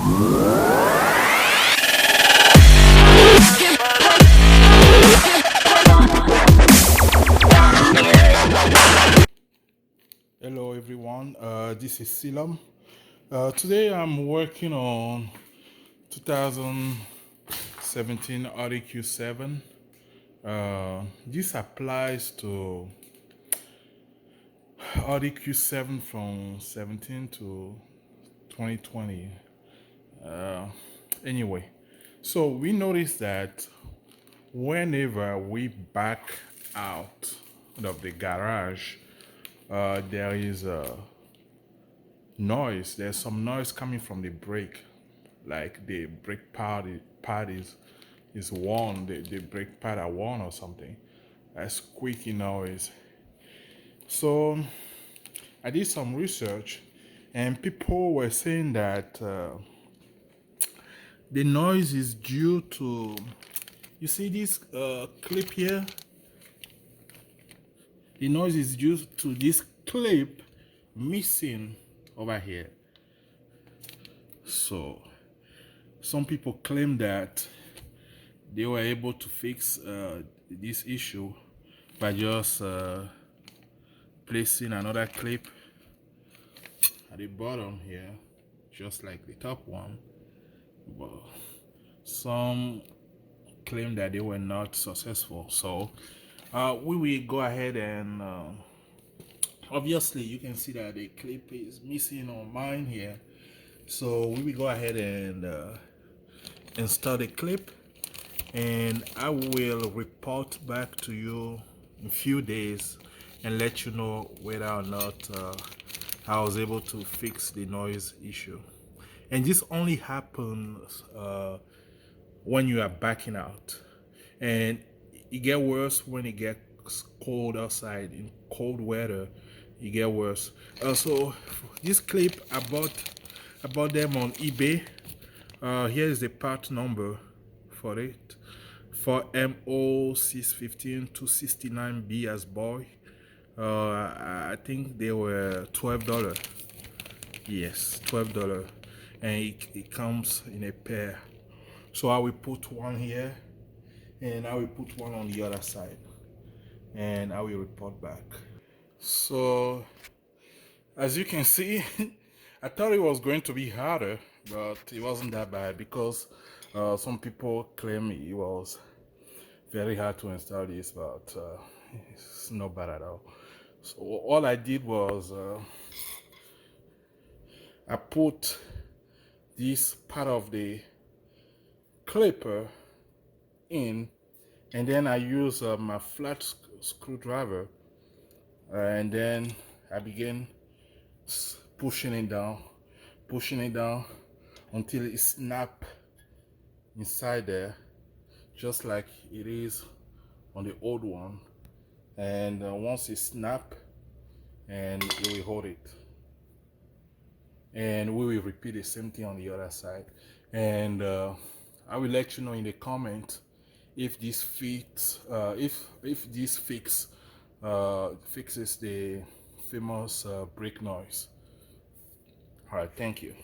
Hello everyone, this is Silam. Today I'm working on 2017 Audi Q7. This applies to Audi Q7 from 17 to 2020. Uh, anyway, so we noticed that whenever we back out of the garage, there is a noise. There's some noise coming from the brake, like the brake pad is worn. The brake pad are worn or something. A squeaky noise. So I did some research, and people were saying that the noise is due to, you see this clip here. The noise is due to this clip missing over here. So some people claim that they were able to fix this issue by just placing another clip at the bottom here, just like the top one. But some claim that they were not successful. So we will go ahead and obviously you can see that the clip is missing on mine here. So we will go ahead and install the clip, and I will report back to you in a few days and let you know whether or not I was able to fix the noise issue. And this only happens when you are backing out, and it gets worse when it gets cold outside. In cold weather it gets worse. So this clip I bought them on eBay. Here is the part number for it, for MO615 269B as boy. I think they were $12. Yes, $12, and it comes in a pair. So I will put one here, and I will put one on the other side, and I will report back. So as you can see, I thought it was going to be harder, but it wasn't that bad, because some people claim it was very hard to install this, but it's not bad at all. So all I did was I put this part of the clipper in, and then I use my flat screwdriver, and then I begin pushing it down until it snaps inside there, just like it is on the old one. And once it snaps, and it will hold it, and we will repeat the same thing on the other side. And I will let you know in the comment if this fits, if this fixes the famous brake noise. All right, thank you.